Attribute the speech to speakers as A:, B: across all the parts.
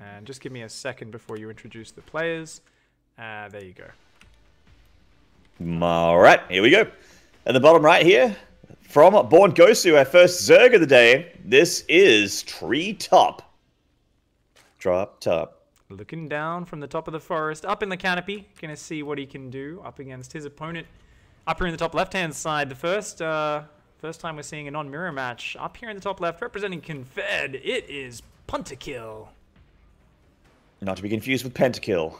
A: And just give me a second before you introduce the players. There you go.
B: All right, here we go. At the bottom right here, from BornGosu, our first Zerg of the day, this is Treetop. Drop top.
A: Looking down from the top of the forest, up in the canopy. Gonna see what he can do up against his opponent. Up here in the top left-hand side, the first time we're seeing a non-mirror match. Up here in the top left, representing Confed, it is Puntakill.
B: Not to be confused with Pentakill.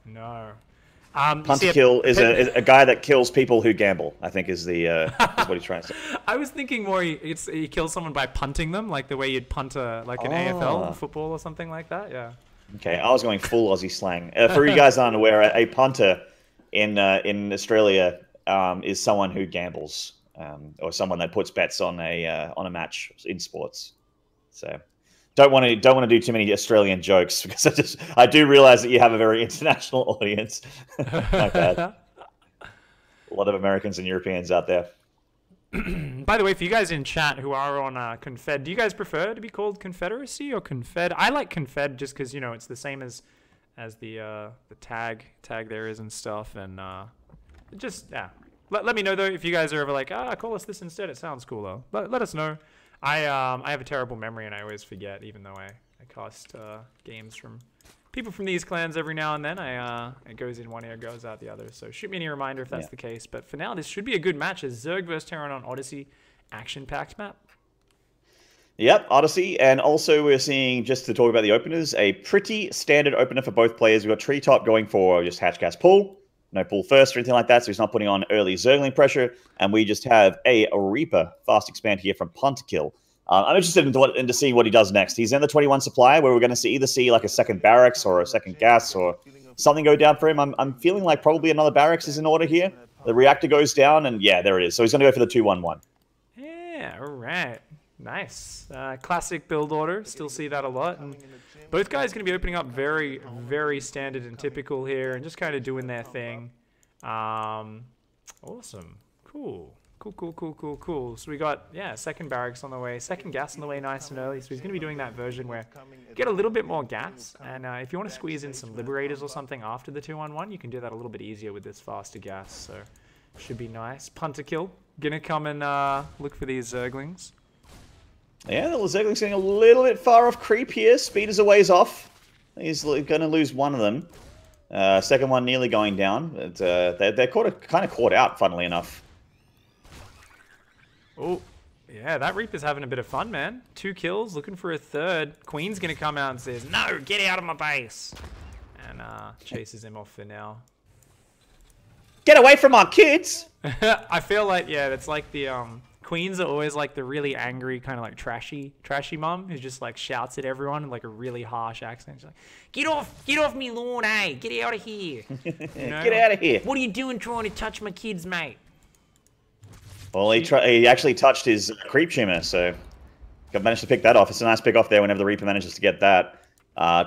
A: No.
B: Puntakill is a guy that kills people who gamble, I think is what he's trying to say.
A: I was thinking more he kills someone by punting them, like the way you'd punt an AFL football or something like that, yeah.
B: Okay, I was going full Aussie slang. For you guys aren't aware, a punter in Australia is someone who gambles, or someone that puts bets on a match in sports. So don't want to do too many Australian jokes because I do realize that you have a very international audience. My bad. A lot of Americans and Europeans out there.
A: By the way, for you guys in chat who are on Confed, do you guys prefer to be called Confederacy or Confed? I like Confed just because, you know, it's the same as the tag there is and stuff, and just yeah. Let me know though if you guys are ever like, call us this instead. It sounds cool though. Let us know. I have a terrible memory and I always forget, even though I cast games from people from these clans every now and then. It goes in one ear, goes out the other. So shoot me any reminder if that's the case. But for now, this should be a good match as Zerg vs Terran on Odyssey, action-packed map.
B: Yep, Odyssey, and also we're seeing, just to talk about the openers, a pretty standard opener for both players. We've got Treetop going for just hatch, gas, pull. No pull first or anything like that, so he's not putting on early Zergling pressure. And we just have a Reaper fast expand here from Puntakill. I'm interested into seeing what he does next. He's in the 21 supply, where we're going to either see like a second barracks or a second gas or something go down for him. I'm feeling like probably another barracks is in order here. The reactor goes down, and yeah, there it is. So he's going to go for the 2-1-1.
A: Yeah, all right. Nice. Classic build order. Still see that a lot. And both guys going to be opening up very, very standard and typical here and just kind of doing their thing. Awesome. Cool. Cool. So we got, second barracks on the way, second gas on the way nice and early. So he's going to be doing that version where you get a little bit more gas. And if you want to squeeze in some Liberators or something after the 2-1-1, you can do that a little bit easier with this faster gas. So should be nice. Puntakill, going to come and look for these Zerglings.
B: Yeah, the Zergling's getting a little bit far off creep here. Speed is a ways off. He's going to lose one of them. Second one nearly going down. But, they're kind of caught out, funnily enough.
A: Oh, yeah, that Reaper's having a bit of fun, man. 2 kills, looking for a third. Queen's going to come out and says, no, get out of my base. And chases him off for now.
B: Get away from our kids!
A: I feel like, it's like the Queens are always like the really angry, kind of like trashy mom who just like shouts at everyone in like a really harsh accent. She's like, get off me lawn, eh? Get out of here. You know?
B: Get out of here.
A: What are you doing trying to touch my kids, mate?
B: Well, he actually touched his creep shimmer, so managed to pick that off. It's a nice pick off there whenever the Reaper manages to get that.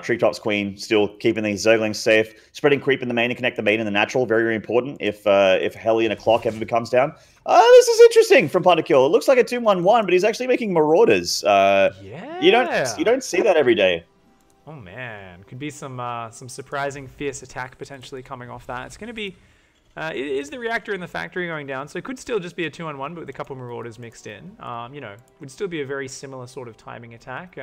B: Treetop's Queen still keeping these Zerglings safe. Spreading creep in the main to connect the main and the natural. Very, very important if Hellion a clock ever comes down. This is interesting from Puntakill. It looks like a 2-1-1, but he's actually making Marauders.
A: Yeah.
B: You don't see that every day.
A: Oh, man. Could be some surprising fierce attack potentially coming off that. It's going to be... it is the reactor in the factory going down, so it could still just be a 2-on-1, but with a couple Marauders mixed in. You know, would still be a very similar sort of timing attack.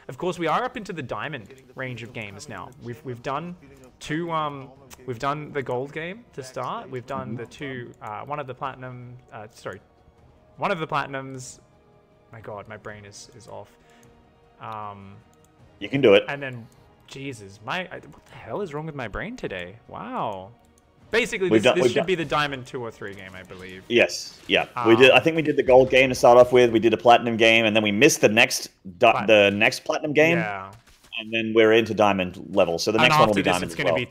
A: Of course, we are up into the diamond range of games now. We've done we've done the gold game to start. We've done the one of the platinums. My God, my brain is off.
B: You can do it.
A: And then, Jesus, what the hell is wrong with my brain today? Wow. Basically, this should be the Diamond 2 or 3 game, I believe.
B: Yes, yeah. I think we did the gold game to start off with. We did a platinum game, and then we missed the next platinum game.
A: Yeah.
B: And then we're into diamond level. So the next one will be diamond.
A: It's going to be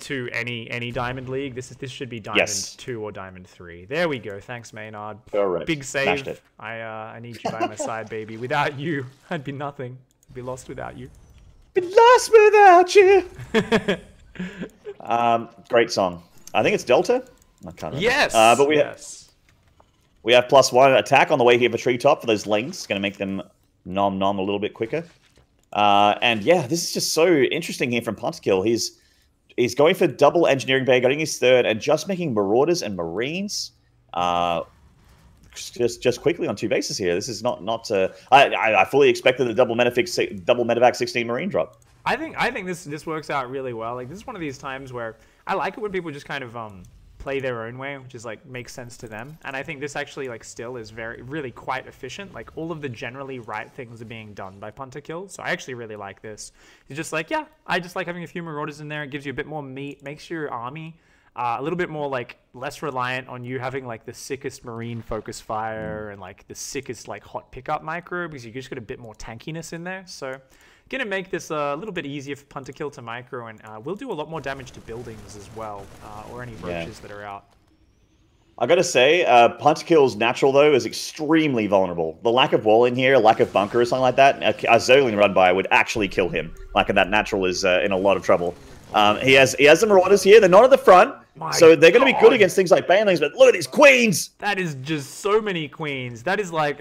A: any diamond league. This should be diamond 2 or diamond 3. There we go. Thanks, Maynard.
B: Correct.
A: Big save. I need you by my side, baby. Without you, I'd be nothing. I'd be lost without you.
B: Be lost without you. Great song. I think it's Delta. I can't remember.
A: Yes.
B: But we have +1 attack on the way here for Treetop for those links. Going to make them nom a little bit quicker. And yeah, this is just so interesting here from Punterkill. He's going for double engineering bay, getting his third, and just making Marauders and Marines just quickly on 2 bases here. This is not. I fully expected the double medevac 16 Marine drop.
A: I think this works out really well. Like, this is one of these times where I like it when people just kind of play their own way, which is like makes sense to them. And I think this actually like still is really quite efficient. Like, all of the generally right things are being done by Punterkill. So I actually really like this. It's just like, yeah, I just like having a few Marauders in there. It gives you a bit more meat, makes your army a little bit more like less reliant on you having like the sickest Marine focus fire and like the sickest like hot pickup micro, because you just got a bit more tankiness in there. So gonna make this a little bit easier for Punterkill to micro, and we'll do a lot more damage to buildings as well, or any roaches that are out.
B: I gotta say, Punterkill's natural though is extremely vulnerable. The lack of wall in here, lack of bunker or something like that, a Zergling run by would actually kill him. Like, that natural is in a lot of trouble. He has the Marauders here. They're not at the front, so they're going to be good against things like Banelings. But look at these queens.
A: That is just so many queens. That is like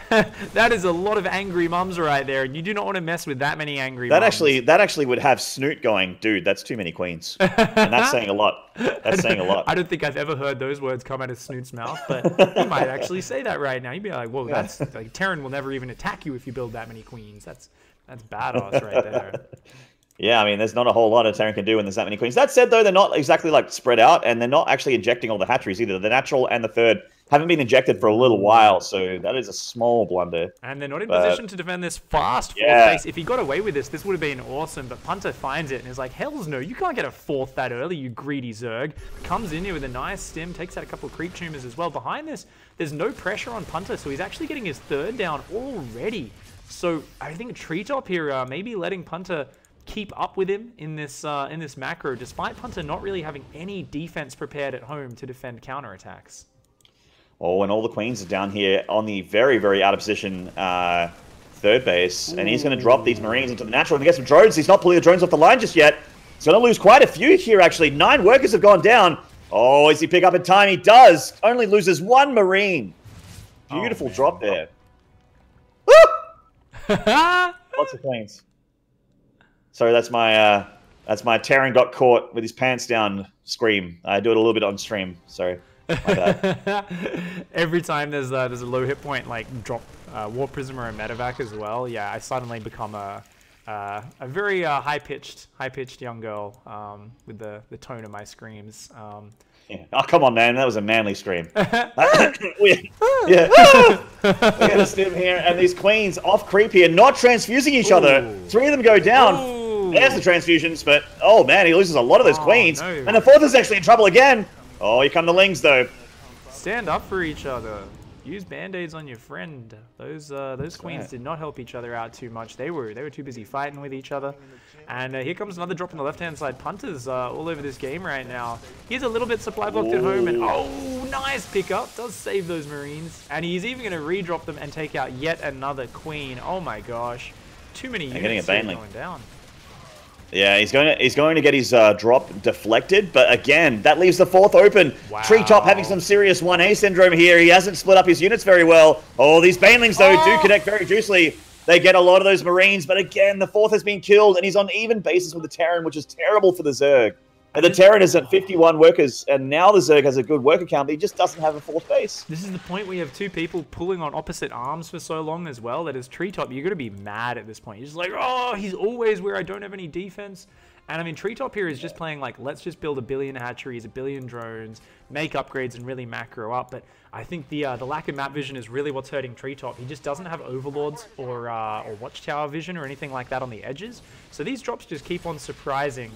A: that is a lot of angry mums right there, and you do not want to mess with that many angry mums.
B: That actually would have Snoot going, dude, that's too many queens, and that's saying a lot. That's saying a lot.
A: I don't think I've ever heard those words come out of Snoot's mouth, but he might actually say that right now. You'd be like, whoa, that's like Terran will never even attack you if you build that many queens. That's badass right there.
B: Yeah, I mean, there's not a whole lot a Terran can do when there's that many queens. That said, though, they're not exactly, like, spread out, and they're not actually injecting all the hatcheries either. The natural and the third haven't been injected for a little while, so that is a small blunder.
A: And they're not in position to defend this fast fourth base. If he got away with this would have been awesome, but Punter finds it and is like, hells no, you can't get a fourth that early, you greedy Zerg. Comes in here with a nice stim, takes out a couple of creep tumors as well. Behind this, there's no pressure on Punter, so he's actually getting his third down already. So I think Treetop here maybe letting Punter keep up with him in this macro, despite Punter not really having any defense prepared at home to defend counterattacks.
B: Oh, and all the queens are down here on the very, very out of position third base, and he's going to drop these Marines into the natural and get some drones. He's not pulling the drones off the line just yet. He's going to lose quite a few here, actually. 9 workers have gone down. Oh, does he pick up in time? He does. Only loses 1 Marine. Beautiful drop there. Woo! Lots of queens. Sorry, that's my Terran got caught with his pants down scream. I do it a little bit on stream. Sorry. My bad.
A: Every time there's a low hit point, like drop War Prism or a medevac as well, yeah, I suddenly become a very high pitched young girl with the tone of my screams.
B: Yeah. Oh, come on, man. That was a manly scream. We got a stim here, and these queens off creep here, not transfusing each other. 3 of them go down. There's the transfusions, but oh man, he loses a lot of those queens. No. And the 4th is actually in trouble again. Oh, here come the Lings, though.
A: Stand up for each other. Use band-aids on your friend. Those queens did not help each other out too much. They were too busy fighting with each other. And here comes another drop on the left-hand side. Punter's all over this game right now. He's a little bit supply blocked at home, and oh, nice pickup. Does save those Marines. And he's even going to re-drop them and take out yet another queen. Oh my gosh. Too many units going down.
B: Yeah, he's going to get his drop deflected, but again, that leaves the 4th open. Wow. Treetop having some serious 1A syndrome here. He hasn't split up his units very well. Oh, these Banelings, though, do connect very juicily. They get a lot of those Marines, but again, the 4th has been killed, and he's on even basis with the Terran, which is terrible for the Zerg. And the Terran is at 51 workers, and now the Zerg has a good worker count, but he just doesn't have a 4th base.
A: This is the point where you have 2 people pulling on opposite arms for so long as well. That is Treetop. You're going to be mad at this point. You're just like, oh, he's always where I don't have any defense. And I mean, Treetop here is just playing like, let's just build 1 billion hatcheries, 1 billion drones, make upgrades, and really macro up. But I think the lack of map vision is really what's hurting Treetop. He just doesn't have overlords or watchtower vision or anything like that on the edges. So these drops just keep on surprising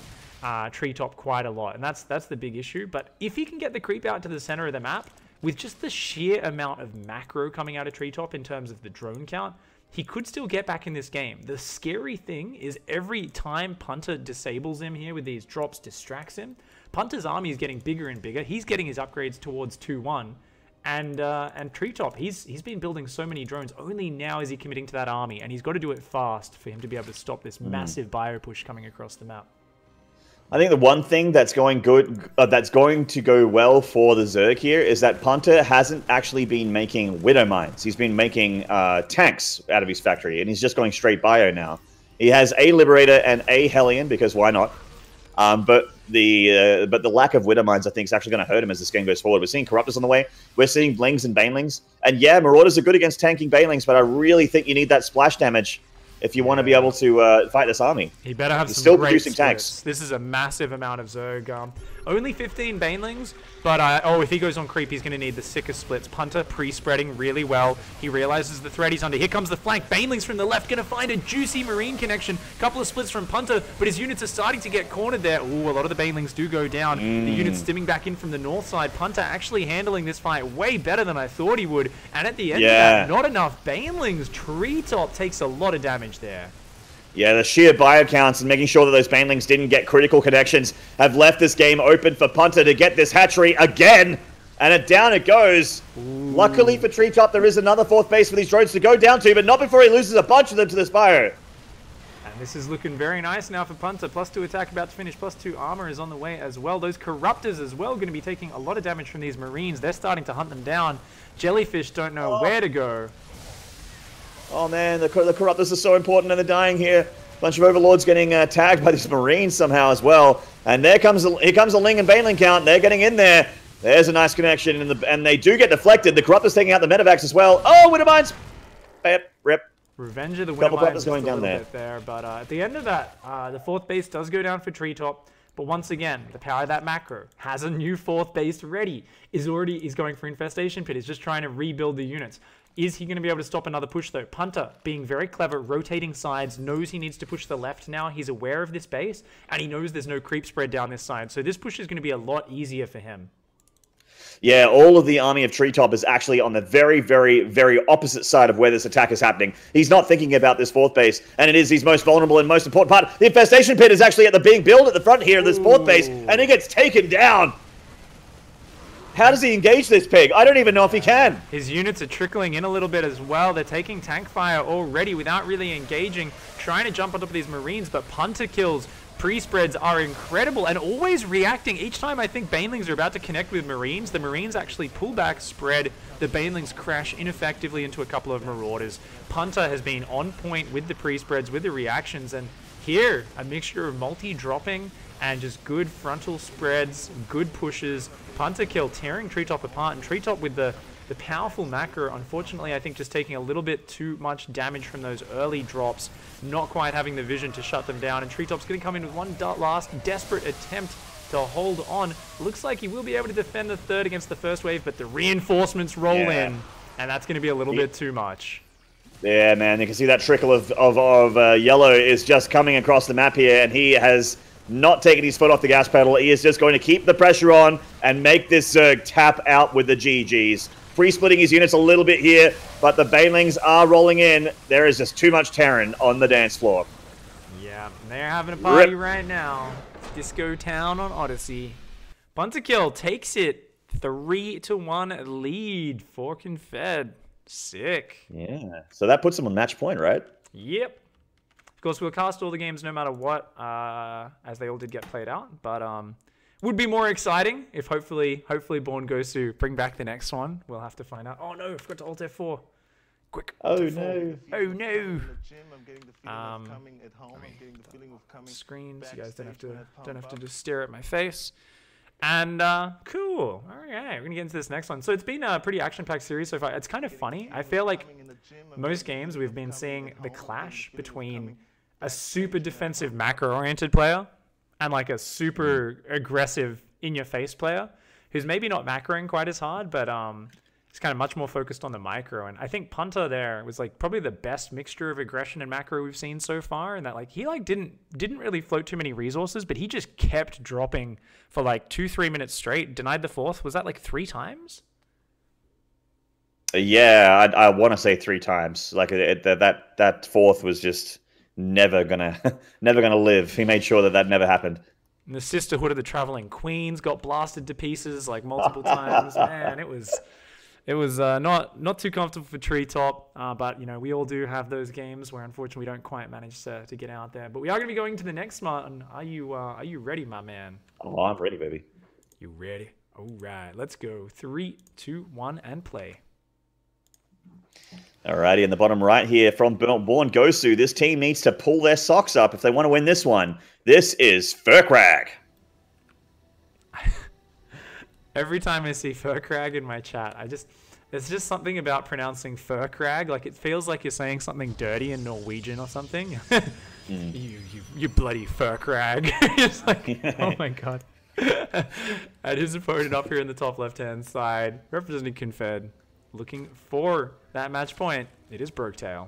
A: Treetop quite a lot, and that's the big issue. But if he can get the creep out to the center of the map with just the sheer amount of macro coming out of Treetop in terms of the drone count, he could still get back in this game. The scary thing is every time Punter disables him here with these drops, distracts him, Punter's army is getting bigger and bigger. He's getting his upgrades towards 2-1. And Treetop, he's been building so many drones. Only now is he committing to that army, and he's got to do it fast for him to be able to stop this massive bio push coming across the map.
B: I think the one thing that's going to go well for the Zerg here is that Punter hasn't actually been making Widow Mines. He's been making tanks out of his factory, and he's just going straight bio now. He has a Liberator and a Hellion, because why not? But the lack of Widow Mines, I think, is actually going to hurt him as this game goes forward. We're seeing Corruptors on the way. We're seeing Blings and Banelings. And yeah, Marauders are good against tanking Banelings, but I really think you need that splash damage if you want to be able to fight this army.
A: He better have
B: He's
A: some
B: still
A: great
B: producing
A: splits.
B: tanks.
A: This is a massive amount of Zerg. Only 15 Banelings, but oh, if he goes on creep, he's going to need the sickest splits. Punter pre-spreading really well. He realizes the threat he's under. Here comes the flank. Banelings from the left going to find a juicy Marine connection. Couple of splits from Punter, but his units are starting to get cornered there. Ooh, a lot of the Banelings do go down. The units stimming back in from the north side. Punter actually handling this fight way better than I thought he would. And at the end of that, not enough Banelings. Treetop takes a lot of damage there.
B: Yeah, the sheer bio counts and making sure that those Banelings didn't get critical connections have left this game open for Punter to get this hatchery again. And down it goes. Ooh. Luckily for Treetop, there is another 4th base for these drones to go down to, but not before he loses a bunch of them to this bio.
A: And this is looking very nice now for Punter. +2 attack about to finish. +2 armor is on the way as well. Those Corruptors as well going to be taking a lot of damage from these Marines. They're starting to hunt them down. Jellyfish don't know where to go.
B: Oh man, the Corruptors are so important and they're dying here. Bunch of Overlords getting tagged by these Marines somehow as well. And here comes a Ling and Baneling count. They're getting in there. There's a nice connection, and they do get deflected. The Corruptors taking out the Medivacs as well. Oh, Widowmines! Rip.
A: Revenge of the
B: Widowmines going down
A: there. But at the end of that, the 4th base does go down for Treetop. But once again, the power of that macro has a new 4th base ready. Is going for Infestation Pit. Is just trying to rebuild the units. Is he going to be able to stop another push, though? Punter, being very clever, rotating sides, knows he needs to push the left now. He's aware of this base, and he knows there's no creep spread down this side. So this push is going to be a lot easier for him.
B: Yeah, all of the army of Treetop is actually on the very, very, very opposite side of where this attack is happening. He's not thinking about this 4th base, and it is his most vulnerable and most important part. The Infestation Pit is actually at the being built at the front here of this 4th base, and he gets taken down. How does he engage this pig? I don't even know if he can.
A: His units are trickling in a little bit as well. They're taking tank fire already without really engaging, trying to jump on top of these Marines, but Punter kills. Pre-spreads are incredible and always reacting. Each time I think Banelings are about to connect with Marines, the Marines actually pull back, spread. The Banelings crash ineffectively into a couple of Marauders. Punter has been on point with the pre-spreads, with the reactions, and here, a mixture of multi-dropping and just good frontal spreads, good pushes. Punter kill, tearing Treetop apart, and Treetop with the powerful macro, unfortunately, I think just taking a little bit too much damage from those early drops, not quite having the vision to shut them down, and Treetop's going to come in with one last desperate attempt to hold on. Looks like he will be able to defend the 3rd against the 1st wave, but the reinforcements roll in, and that's going to be a little bit too much.
B: Yeah, man, you can see that trickle of yellow is just coming across the map here, and he has not taking his foot off the gas pedal. He is just going to keep the pressure on and make this Zerg tap out with the GGs. Free-splitting his units a little bit here, but the Banelings are rolling in. There is just too much Terran on the dance floor.
A: Yeah, they're having a party right now. Disco Town on Odyssey. Punterkill takes it. 3-1 lead for Confed. Sick.
B: Yeah, so that puts him on match point, right?
A: Yep. Of course, we'll cast all the games no matter what, as they all did get played out. But would be more exciting if hopefully BornGosu bring back the next one. We'll have to find out. Oh no, I forgot to Alt F4. Quick.
B: Oh no.
A: Oh no. Screens. You guys don't have to just stare at my face. And cool. All right, we're gonna get into this next one. So it's been a pretty action-packed series so far. It's kind of funny. I feel like most games we've been seeing the clash between a super defensive macro-oriented player and like a super aggressive in-your-face player who's maybe not macroing quite as hard, but it's kind of much more focused on the micro. And I think Punter there was like probably the best mixture of aggression and macro we've seen so far, and that like he like didn't really float too many resources, but he just kept dropping for like 2-3 minutes straight. Denied the 4th. Was that like 3 times?
B: Yeah, I want to say 3 times. Like that 4th was just never gonna live. He made sure that never happened.
A: And the Sisterhood of the Traveling Queens got blasted to pieces like multiple times. Man, it was not too comfortable for Treetop, but you know, we all do have those games where unfortunately we don't quite manage to get out there. But we are going to be going to the next one. Are you ready, my man?
B: Oh, I'm ready, baby.
A: You ready? All right, let's go. 3, 2, 1, and play.
B: Alrighty, in the bottom right here from BornGosu, this team needs to pull their socks up if they want to win this one. This is Furkrag.
A: Every time I see Furkrag in my chat, there's just something about pronouncing Furkrag. Like, it feels like you're saying something dirty in Norwegian or something. You bloody Furkrag. It's like, oh my god. And his opponent up here in the top left-hand side, representing Confed, looking for that match point. It is Broketail.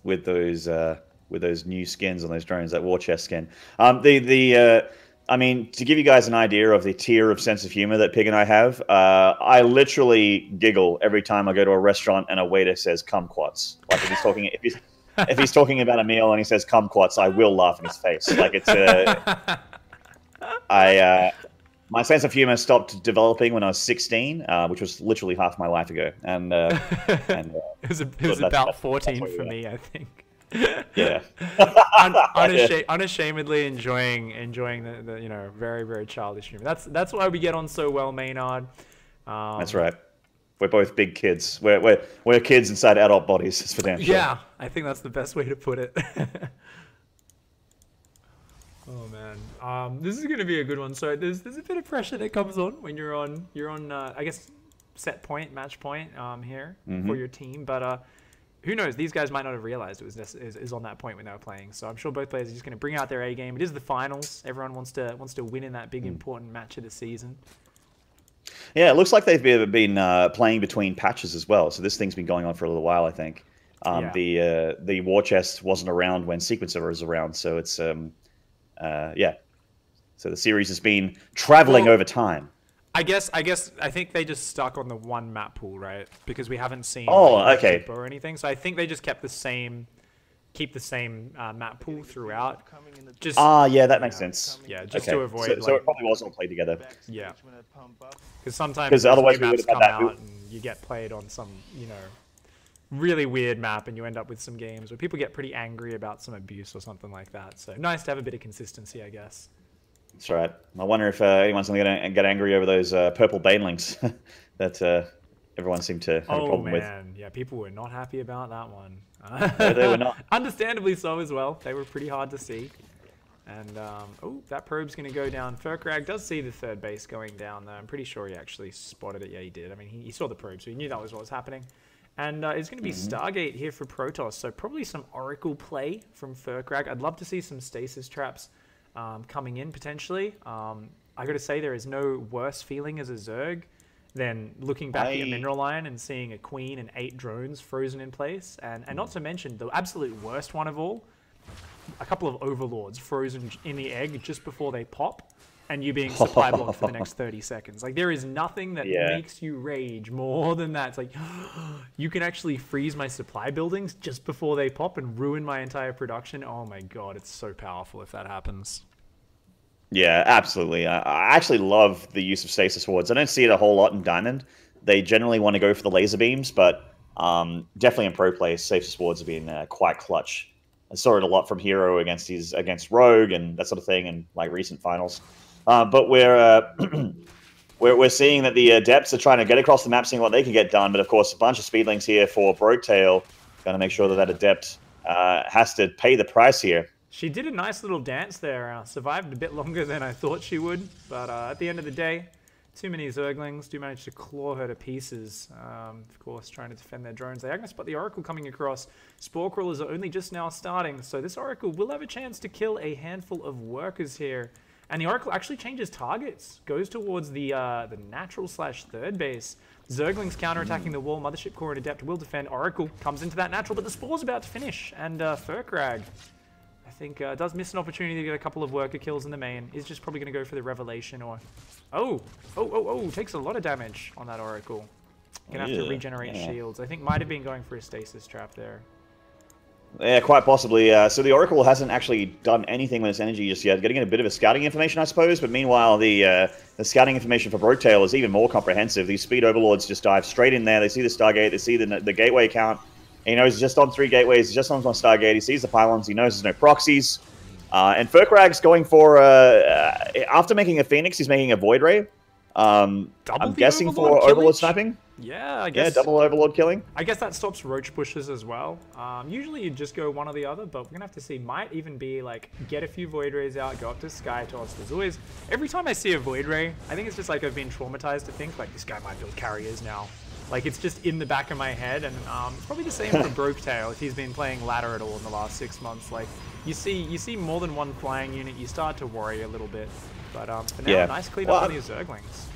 B: With those new skins on those drones, that war chest skin. I mean, to give you guys an idea of the tier of sense of humor that Pig and I have, I literally giggle every time I go to a restaurant and a waiter says "kumquats." Like if he's talking about a meal and he says "kumquats," I will laugh in his face. Like it's my sense of humor stopped developing when I was 16, which was literally half my life ago. And
A: it was about 14 for me, I think.
B: Yeah.
A: Unashamedly enjoying the very, very childish humor. That's why we get on so well, Maynard.
B: That's right. We're both big kids. We're kids inside adult bodies. It's for damn sure.
A: Yeah, I think that's the best way to put it. Oh man, this is gonna be a good one. So there's a bit of pressure that comes on when you're on I guess match point here for your team, but who knows? These guys might not have realized it is on that point when they were playing. So I'm sure both players are just going to bring out their A game. It is the finals. Everyone wants to win in that big important match of the season.
B: Yeah, it looks like they've been playing between patches as well. So this thing's been going on for a little while, I think. The war chest wasn't around when Sequencer was around, so it's yeah. So the series has been traveling over time.
A: I think they just stuck on the one map pool, right? Because we haven't seen
B: okay,
A: or anything. So I think they just keep the same map pool throughout. Just
B: yeah, that makes sense.
A: Yeah, just to avoid.
B: So it probably was all played together.
A: Yeah, because sometimes
B: otherwise
A: maps come out and you get played on some really weird map and you end up with some games where people get pretty angry about some abuse or something like that. So nice to have a bit of consistency, I guess.
B: That's right. I wonder if anyone's going to get angry over those purple banelings that everyone seemed to have a problem with.
A: Yeah, people were not happy about that one.
B: No, they were not.
A: Understandably so as well. They were pretty hard to see. And, that probe's going to go down. Furkrag does see the third base going down, though. I'm pretty sure he actually spotted it. Yeah, he did. I mean, he saw the probe, so he knew that was what was happening. And it's going to be Stargate here for Protoss, so probably some Oracle play from Furkrag. I'd love to see some stasis traps coming in, potentially. I got to say, there is no worse feeling as a Zerg than looking back at your Mineral Line and seeing a Queen and 8 drones frozen in place. And not to mention, the absolute worst one of all, a couple of Overlords frozen in the egg just before they pop, and you being supply blocked for the next 30 seconds. Like, there is nothing that makes you rage more than that. It's like, you can actually freeze my supply buildings just before they pop and ruin my entire production. Oh my god, it's so powerful if that happens.
B: Yeah, absolutely. I actually love the use of stasis wards. I don't see it a whole lot in Diamond. They generally want to go for the laser beams, but definitely in pro play, stasis wards have been quite clutch. I saw it a lot from Hero against Rogue and that sort of thing in like recent finals. But we're seeing that the Adepts are trying to get across the map, seeing what they can get done. But of course, a bunch of speedlings here for Broketail. Going to make sure that Adept has to pay the price here.
A: She did a nice little dance there. Survived a bit longer than I thought she would. But at the end of the day, too many Zerglings do manage to claw her to pieces. Of course, trying to defend their drones. They are going to spot the Oracle coming across. Spore Crawlers are only just now starting. So this Oracle will have a chance to kill a handful of workers here. And the Oracle actually changes targets. Goes towards the natural/third base. Zerglings counterattacking the wall. Mothership Core and Adept will defend. Oracle comes into that natural, but the Spore's about to finish. And Furkrag, I think, does miss an opportunity to get a couple of worker kills in the main. Is just probably going to go for the Revelation or... Oh! Takes a lot of damage on that Oracle. Gonna have to regenerate shields. I think might have been going for a stasis trap there.
B: Yeah, quite possibly. So the Oracle hasn't actually done anything with its energy just yet. Getting a bit of a scouting information, I suppose. But meanwhile, the scouting information for Broketail is even more comprehensive. These Speed Overlords just dive straight in there. They see the Stargate. They see the gateway count. And he knows he's just on 3 gateways. He's just on one Stargate. He sees the pylons. He knows there's no proxies. And Furkrag's going for... after making a Phoenix, he's making a Void Ray. I'm
A: Double the
B: guessing
A: Overlord
B: for Overlord
A: killage?
B: sniping.
A: Yeah, I
B: Yeah,
A: guess.
B: double Overlord killing.
A: I guess that stops roach pushes as well. Usually you just go one or the other, but we're gonna have to see. Might even be like get a few Void Rays out, go up to Sky Toss. There's always every time I see a Void Ray, I think it's just like I've been traumatized to think like this guy might build carriers now. Like it's just in the back of my head, and it's probably the same for Broketail if he's been playing ladder at all in the last 6 months. Like you see more than one flying unit, you start to worry a little bit. But for now, nice clean up on these Zerglings.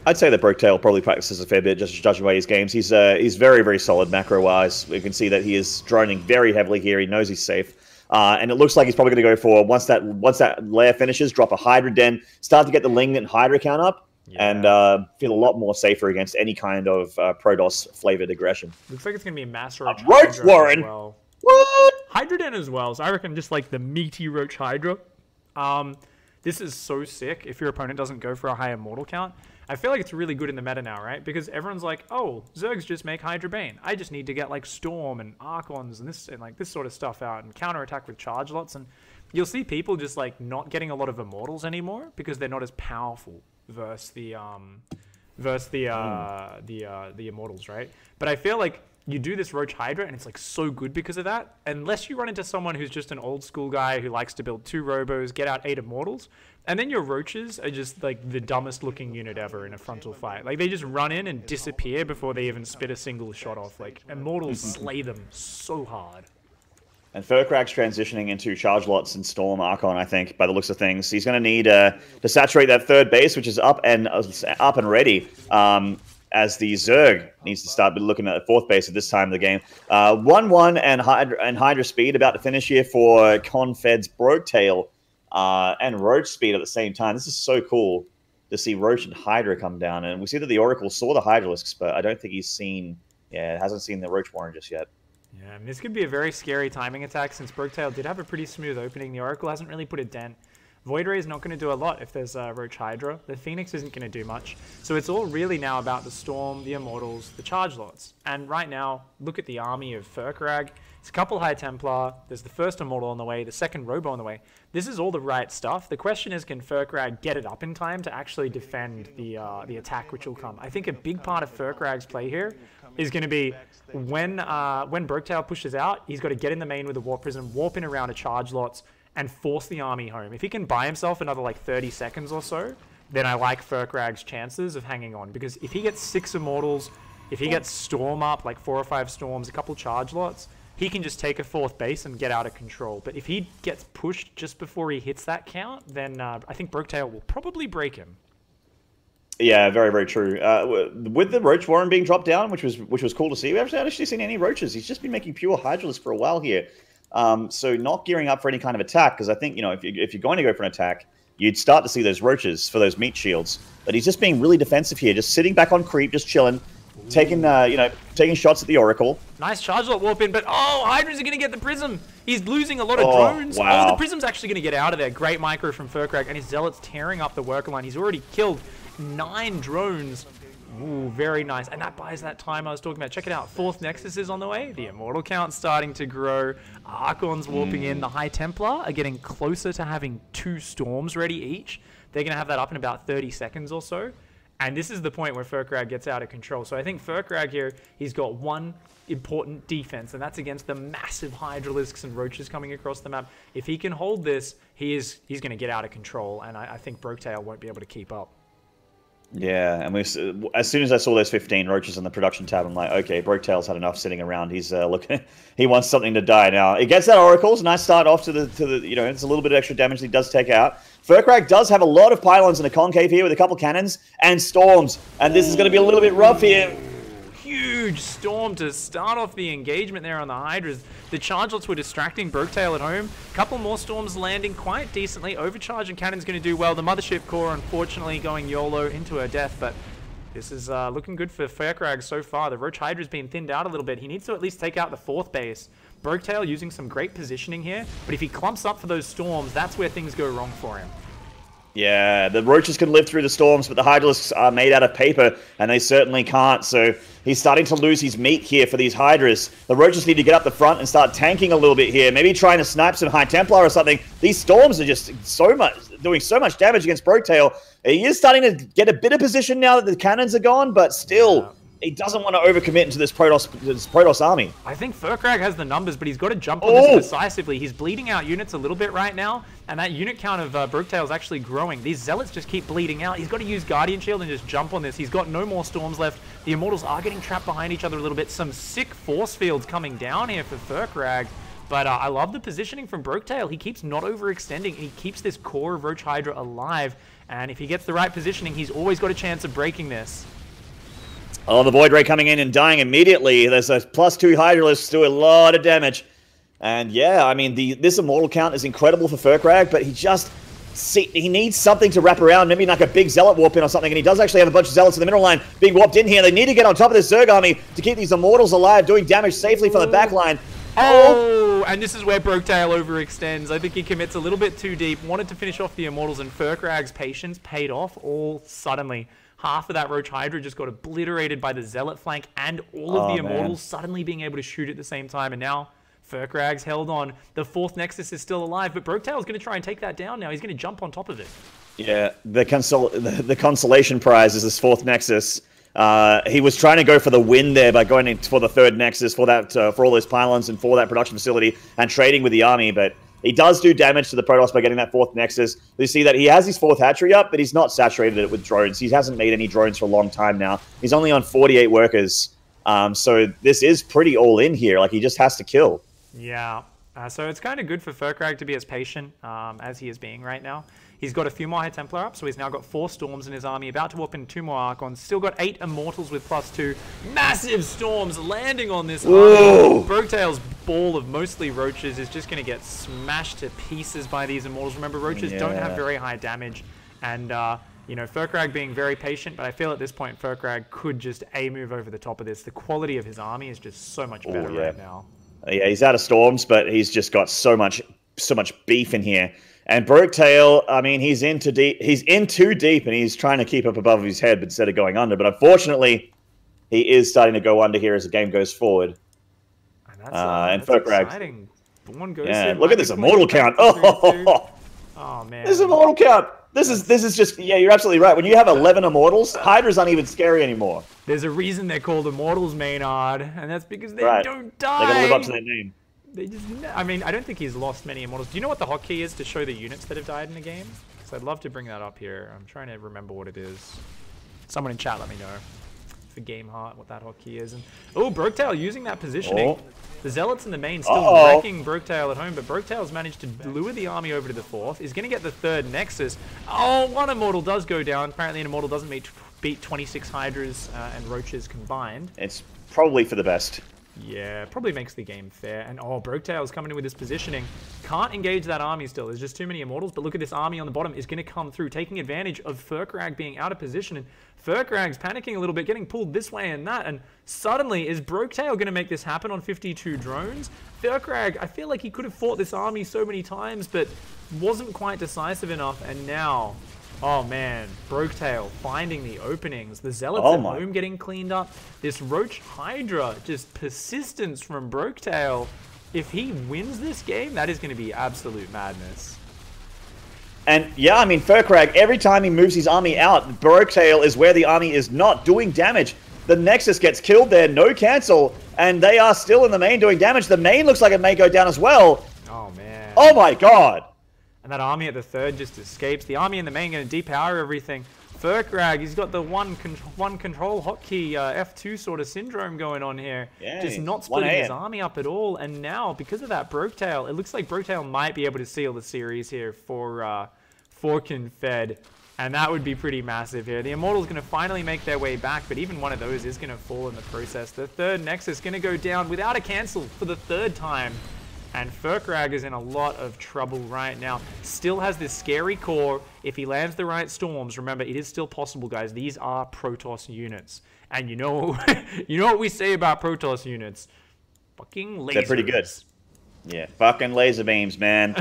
B: I'd say that Broketail probably practices a fair bit, just judging by his games. He's very, very solid macro-wise. We can see that he is droning very heavily here. He knows he's safe. And it looks like he's probably going to go for, once that lair finishes, drop a Hydra Den, start to get the Ling and Hydra count up, and feel a lot more safer against any kind of Protoss-flavored aggression.
A: Looks like it's going to be a mass Roach
B: Roach
A: Hydra
B: Warren!
A: as well.
B: What?
A: Hydra Den as well, so I reckon just like the meaty Roach Hydra. This is so sick if your opponent doesn't go for a higher mortal count. I feel like it's really good in the meta now, right? Because everyone's like, oh, Zergs just make Hydra Bane. I just need to get like Storm and Archons and like this sort of stuff out and counterattack with charge lots. And you'll see people just like not getting a lot of Immortals anymore because they're not as powerful versus the Immortals, right? But I feel like you do this Roach Hydra and it's like so good because of that. Unless you run into someone who's just an old school guy who likes to build 2 Robos, get out 8 Immortals, and then your Roaches are just like the dumbest looking unit ever in a frontal fight. Like they just run in and disappear before they even spit a single shot off. Like Immortals slay them so hard.
B: And Furkrag's transitioning into Charge Lots and Storm Archon, I think, by the looks of things. He's going to need to saturate that third base, which is up and ready. As the Zerg needs to start looking at the fourth base at this time of the game. 1-1 and Hydra speed about to finish here for Confed's Broketail and Roach speed at the same time. This is so cool to see Roach and Hydra come down. And we see that the Oracle saw the Hydralisks, but I don't think he's seen, hasn't seen the Roach Warren just yet.
A: Yeah, and this could be a very scary timing attack since Broketail did have a pretty smooth opening. The Oracle hasn't really put a dent. Void Ray is not going to do a lot if there's Roach Hydra. The Phoenix isn't going to do much. So it's all really now about the Storm, the Immortals, the Charge Lots. And right now, look at the army of Furkrag. It's a couple High Templar. There's the first Immortal on the way, the second Robo on the way. This is all the right stuff. The question is, can Furkrag get it up in time to actually defend the attack which will come? I think a big part of Furkrag's play here is going to be when Broketail pushes out, he's got to get in the main with a Warp Prism, warp in around a Charge Lots, and force the army home. If he can buy himself another like 30 seconds or so, then I like Furkrag's chances of hanging on. Because if he gets 6 Immortals, if he gets Storm up, like 4 or 5 Storms, a couple Charge Lots, he can just take a 4th base and get out of control. But if he gets pushed just before he hits that count, then I think Broketail will probably break him.
B: Yeah, very, very true. With the Roach Warren being dropped down, which was cool to see, we haven't actually seen any Roaches. He's just been making pure Hydralisks for a while here. So not gearing up for any kind of attack, because I think, if you're going to go for an attack, you'd start to see those Roaches for those meat shields. But he's just being really defensive here, just sitting back on creep, just chilling, taking shots at the Oracle.
A: Nice charge lot warp in, but Hydras are going to get the Prism. He's losing a lot of drones.
B: Wow.
A: The Prism's actually going to get out of there. Great micro from Furkrag, and his Zealot's tearing up the worker line. He's already killed 9 drones. Ooh, very nice. And that buys that time I was talking about. Check it out. 4th Nexus is on the way. The Immortal count's starting to grow. Archon's warping in. The High Templar are getting closer to having 2 Storms ready each. They're going to have that up in about 30 seconds or so. And this is the point where Furkrag gets out of control. So I think Furkrag here, he's got one important defense, and that's against the massive Hydralisks and Roaches coming across the map. If he can hold this, he's going to get out of control, and I think Broketail won't be able to keep up.
B: Yeah, and as soon as I saw those 15 Roaches on the production tab, I'm like, okay, Broketail's had enough sitting around. He's looking, he wants something to die now. He gets that Oracle. It's a nice start off to the it's a little bit of extra damage that he does take out. Furkrag does have a lot of pylons in a concave here with a couple cannons and Storms, and this is going to be a little bit rough here.
A: Huge Storm to start off the engagement there on the Hydras. The Charge-Lots were distracting Broketail at home. Couple more Storms landing quite decently. Overcharge and Cannon's going to do well. The Mothership Core, unfortunately, going YOLO into her death, but this is looking good for Furkrag so far. The Roach Hydra's been thinned out a little bit. He needs to at least take out the 4th base. Broketail using some great positioning here, but if he clumps up for those Storms, that's where things go wrong for him.
B: Yeah, the roaches can live through the storms, but the hydralisks are made out of paper, and they certainly can't. So he's starting to lose his meat here for these hydras. The roaches need to get up the front and start tanking a little bit here. Maybe trying to snipe some High Templar or something. These storms are just doing so much damage against Brotail. He is starting to get a bit of position now that the cannons are gone, but still, he doesn't want to overcommit into this Protoss army.
A: I think Furkrag has the numbers, but he's got to jump on this decisively. He's bleeding out units a little bit right now, and that unit count of Brotail is actually growing. These Zealots just keep bleeding out. He's got to use Guardian Shield and just jump on this. He's got no more Storms left. The Immortals are getting trapped behind each other a little bit. Some sick force fields coming down here for Furkrag. But I love the positioning from Brotail. He keeps not overextending, and he keeps this core of Roach Hydra alive. And if he gets the right positioning, he's always got a chance of breaking this.
B: Oh, the Void Ray coming in and dying immediately. There's a +2 Hydralisks do a lot of damage. And yeah, I mean, this Immortal count is incredible for Furkrag, but he needs something to wrap around, maybe like a big Zealot warp in or something, and he does actually have a bunch of Zealots in the middle line being warped in here. They need to get on top of this Zerg army to keep these Immortals alive, doing damage safely from the back line.
A: Oh, and this is where Brotail overextends. I think he commits a little bit too deep, wanted to finish off the Immortals, and Furkrag's patience paid off all suddenly. Half of that Roach Hydra just got obliterated by the Zealot flank, and all of the Immortals suddenly being able to shoot at the same time, and now Furkrag's held on. The 4th Nexus is still alive, but Brotail's going to try and take that down now. He's going to jump on top of it. Yeah,
B: the consolation prize is this 4th Nexus. He was trying to go for the win there by going in for the 3rd Nexus for that for all those pylons and for that production facility and trading with the army, but he does do damage to the Protoss by getting that 4th Nexus. You see that he has his 4th hatchery up, but he's not saturated it with drones. He hasn't made any drones for a long time now. He's only on 48 workers. So this is pretty all in here. Like, he just has to kill.
A: Yeah. So it's kind of good for Furkrag to be as patient as he is being right now. He's got a few more High Templar up, so he's now got 4 Storms in his army, about to warp in 2 more Archons. Still got 8 Immortals with +2. Massive Storms landing on this army. Brotail's ball of mostly Roaches is just going to get smashed to pieces by these Immortals. Remember, Roaches don't have very high damage, and you know, Furkrag being very patient, but I feel at this point Furkrag could just move over the top of this. The quality of his army is just so much better right now.
B: Yeah, he's out of Storms, but he's just got so much beef in here. And Brotail, I mean, he's in too deep, and he's trying to keep up above his head instead of going under. But unfortunately, he is starting to go under here as the game goes forward. And
A: that's
B: Furkrag.
A: Exciting. BornGosu,
B: Yeah, look at this Immortal count. Oh
A: man.
B: This Immortal count. This is just, yeah, you're absolutely right. When you have 11 Immortals, Hydras aren't even scary anymore.
A: There's a reason they're called Immortals, Maynard, and that's because they don't die.
B: They gotta live up to their name.
A: They just, I mean, I don't think he's lost many Immortals. Do you know what the hotkey is to show the units that have died in the game? Because I'd love to bring that up here. I'm trying to remember what it is. Someone in chat let me know for Game Heart what that hotkey is. And oh, Brotail using that positioning. The Zealots in the main still wrecking Brotail at home, but Brotail's managed to lure the army over to the 4th. He's going to get the 3rd Nexus. Oh, one Immortal does go down. Apparently an Immortal doesn't beat 26 Hydras and Roaches combined.
B: It's probably for the best.
A: Yeah, probably makes the game fair. And oh, Brotail's coming in with this positioning. Can't engage that army still. There's just too many Immortals. But look at this army on the bottom is going to come through, taking advantage of Furkrag being out of position. And Furkrag's panicking a little bit, getting pulled this way and that. And suddenly, is Brotail going to make this happen on 52 drones? Furkrag, I feel like he could have fought this army so many times, but wasn't quite decisive enough. And now, oh man, Brotail finding the openings. The Zealots at home getting cleaned up. This Roach Hydra, just persistence from Brotail. If he wins this game, that is going to be absolute madness.
B: And yeah, I mean, Furkrag, every time he moves his army out, Brotail is where the army is not doing damage. The Nexus gets killed there, no cancel, and they are still in the main doing damage. The main looks like it may go down as well.
A: Oh man.
B: Oh my god.
A: And that army at the 3rd just escapes. The army in the main going to depower everything. Furkrag, he's got the one control hotkey F2 sort of syndrome going on here. Yeah, just not splitting his army up at all. And now, because of that Brotail, it looks like Brotail might be able to seal the series here for Confed. And that would be pretty massive here. The Immortal's going to finally make their way back, but even one of those is going to fall in the process. The 3rd Nexus going to go down without a cancel for the 3rd time. And Furkrag is in a lot of trouble right now. Still has this scary core. If he lands the right storms, remember, it is still possible, guys. These are Protoss units. And you know, you know what we say about Protoss units? Fucking lasers.
B: They're pretty good. Yeah, fucking laser beams, man.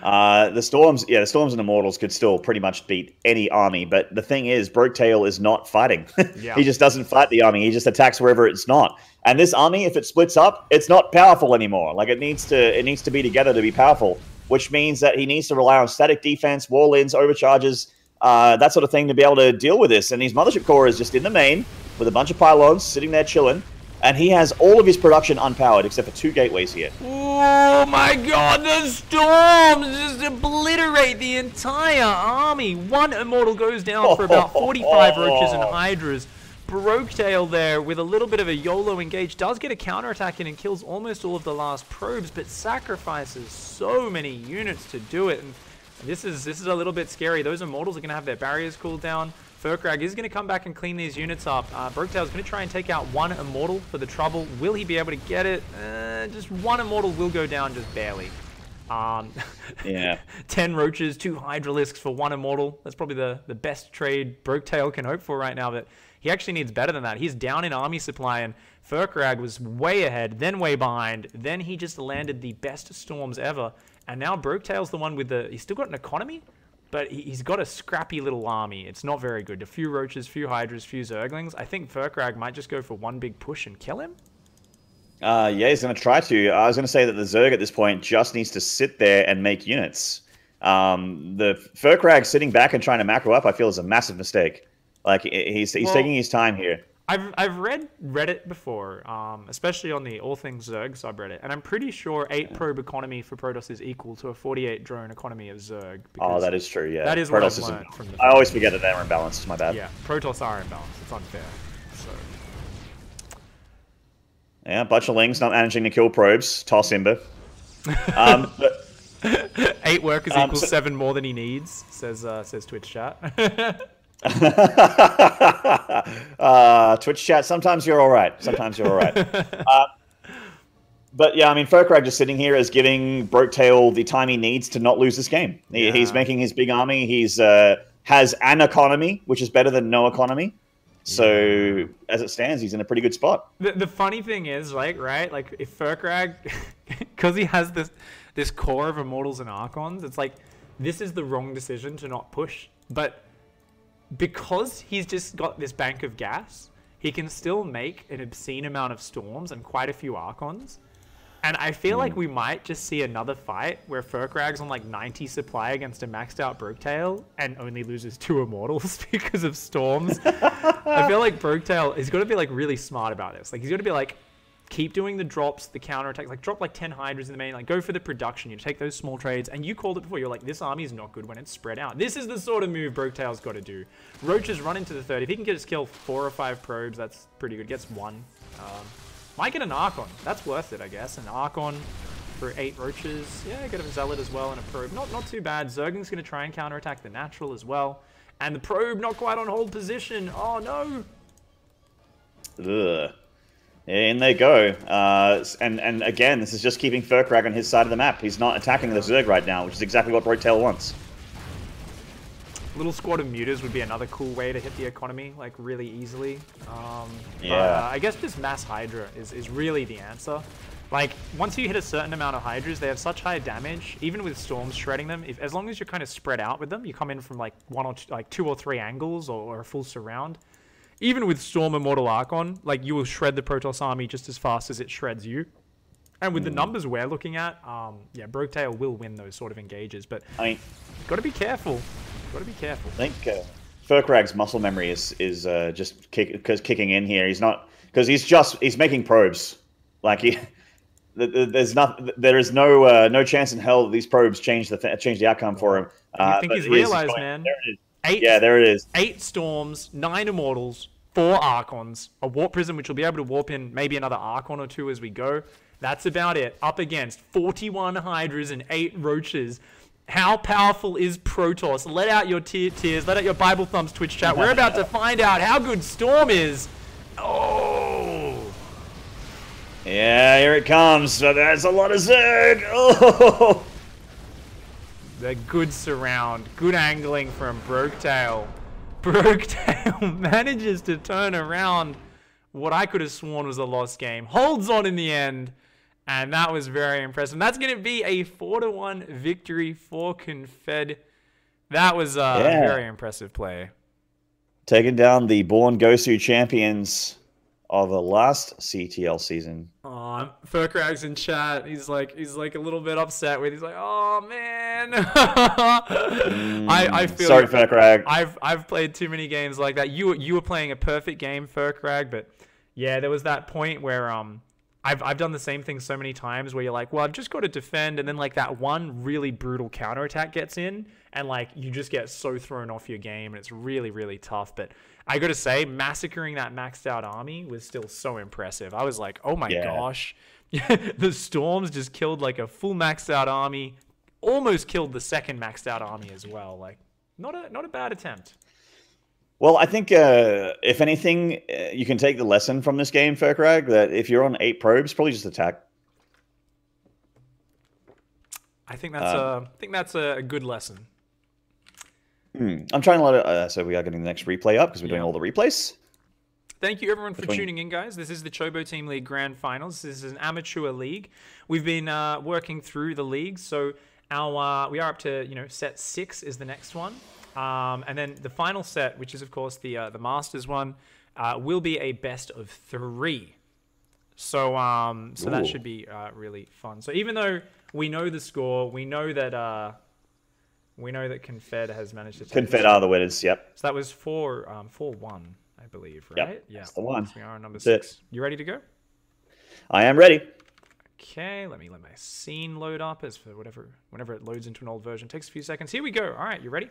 B: The Storms, yeah, the Storms and Immortals could still pretty much beat any army, but the thing is, Broketail is not fighting.
A: Yeah.
B: He just doesn't fight the army. He just attacks wherever it's not. And this army, if it splits up, it's not powerful anymore. Like it needs to be together to be powerful, which means that he needs to rely on static defense, wall-ins, overcharges, that sort of thing to be able to deal with this. And his Mothership Core is just in the main with a bunch of pylons sitting there chilling. And he has all of his production unpowered, except for 2 gateways here.
A: Oh my god, the Storms just obliterate the entire army. 1 Immortal goes down for about 45 Roaches and Hydras. Broketail there with a little bit of a YOLO engage. Does get a counterattack in and kills almost all of the last probes, but sacrifices so many units to do it. And this is a little bit scary. Those Immortals are going to have their barriers cooled down. Furkrag is going to come back and clean these units up. Broketail is going to try and take out 1 Immortal for the trouble. Will he be able to get it? Just 1 Immortal will go down just barely.
B: Yeah.
A: 10 Roaches, 2 Hydralisks for 1 Immortal. That's probably the best trade Broketail can hope for right now, but he actually needs better than that. He's down in army supply, and Furkrag was way ahead, then way behind. Then he just landed the best Storms ever, and now Broketail's the one with the... He's still got an economy? But he's got a scrappy little army. It's not very good. A few Roaches, few Hydras, few Zerglings. I think Furkrag might just go for 1 big push and kill him.
B: Yeah, he's going to try to. I was going to say that the Zerg at this point just needs to sit there and make units. The Furkrag sitting back and trying to macro up, I feel, is a massive mistake. Like, he's taking his time here.
A: I've read Reddit before, especially on the All Things Zerg subreddit, and I'm pretty sure 8 probe economy for Protoss is equal to a 48 drone economy of Zerg.
B: Oh, that is true, yeah.
A: That is
B: Protoss
A: what I've learned from the...
B: I always forget that they're imbalanced, my bad.
A: Yeah, Protoss are imbalanced. It's unfair. So...
B: Yeah, a bunch of Lings not managing to kill probes. Toss Imber.
A: 8 workers equals 7 more than he needs, says Twitch chat.
B: Twitch chat, sometimes you're all right. Sometimes you're all right. But yeah, I mean, Furkrag just sitting here is giving Broketail the time he needs to not lose this game. He's making his big army. He's has an economy, which is better than no economy. So as it stands, he's in a pretty good spot.
A: The funny thing is, like, right? Like, if Furkrag, because he has this core of Immortals and Archons, it's like, this is the wrong decision to not push. But because he's just got this bank of gas, he can still make an obscene amount of Storms and quite a few Archons. And I feel like we might just see another fight where Furkrag's on like 90 supply against a maxed out Broketail and only loses 2 Immortals because of Storms. I feel like Broketail, he's got to be like really smart about this. Like, he's got to be like, keep doing the drops, the counterattacks, like drop like 10 Hydras in the main, like go for the production, you take those small trades, and you called it before, you're like, this army is not good when it's spread out. This is the sort of move Broketail's got to do. Roaches run into the third. If he can get his kill 4 or 5 probes, that's pretty good. Gets 1. Might get an Archon. That's worth it, I guess. An Archon for 8 Roaches. Yeah, get a Zealot as well and a probe. Not too bad. Zergling's going to try and counterattack the natural as well. And the probe not quite on hold position. Oh, no.
B: Ugh. In they go. And again, this is just keeping Furkrag on his side of the map. He's not attacking the Zerg right now, which is exactly what Broketail wants.
A: Little squad of Muters would be another cool way to hit the economy, like, really easily.
B: Yeah.
A: I guess just mass Hydra is really the answer. Like, once you hit a certain amount of Hydras, they have such high damage, even with Storms shredding them. As long as you're kind of spread out with them, you come in from like 2 or 3 angles or a full surround. Even with Storm Immortal Archon, like, you will shred the Protoss army just as fast as it shreds you. And with the numbers we're looking at, yeah, Broketail will win those sort of engages. But
B: I mean,
A: got to be careful. Got to be careful.
B: I think Furkrag's muscle memory is just kicking in here. He's not, because he's making probes. Like there is no chance in hell that these probes change the outcome for him.
A: I think he's realized, man.
B: There it is. Yeah, there it is.
A: 8 Storms, 9 Immortals, 4 Archons, a Warp Prism which will be able to warp in maybe another Archon or 2 as we go. That's about it. Up against 41 Hydras and 8 Roaches. How powerful is Protoss? Let out your tears. Let out your Bible thumbs, Twitch chat. We're about to find out how good Storm is. Oh.
B: Yeah, here it comes. So there's a lot of Zerg. Oh.
A: The good surround. Good angling from Broketail. Broketail manages to turn around what I could have sworn was a lost game. Holds on in the end. And that was very impressive. That's going to be a 4-1 victory for Confed. That was a very impressive play.
B: Taking down the BornGosu champions of the last CTL season.
A: Furkrag's in chat. He's like a little bit upset with. He's like, oh man. I feel.
B: Sorry, Furkrag.
A: I've played too many games like that. You were playing a perfect game, Furkrag, but yeah, there was that point where I've done the same thing so many times where you're like, well, I've just got to defend, and then like that one really brutal counterattack gets in, and like you just get so thrown off your game, and it's really, really tough. But I got to say, massacring that maxed out army was still so impressive. I was like, oh my gosh. The Storms just killed like a full maxed out army, almost killed the second maxed out army as well. Like, not a bad attempt.
B: Well, I think if anything, you can take the lesson from this game, Furkrag, that if you're on 8 probes, probably just attack.
A: I think that's a good lesson.
B: I'm trying to let it. So we are getting the next replay up because we're doing all the replays.
A: Thank you everyone for tuning in, guys. This is the Chobo Team League Grand Finals. This is an amateur league. We've been working through the league, so we are up to set 6 is the next one. And then the final set, which is of course the Masters one, will be a best of 3. So that should be really fun. So even though we know the score, we know that Confed has managed to take
B: Confed are the winners. Yep.
A: So that was 4-1, I believe, right?
B: Yep, yeah, that's the one.
A: So we are on number 6. You ready to go?
B: I am ready.
A: Okay, let me let my scene load up as for whenever it loads into an old version. It takes a few seconds. Here we go. All right, you ready?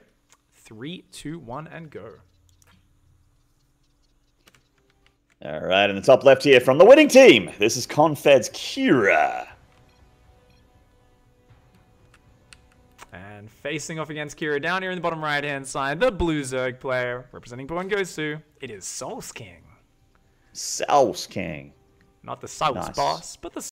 A: 3, 2, 1, and go.
B: All right, in the top left here from the winning team, this is Confed's Kira.
A: And facing off against Kira down here in the bottom right-hand side, the blue Zerg player representing BornGosu, it is Souls King.
B: Souls King.
A: Not the Souls boss, but the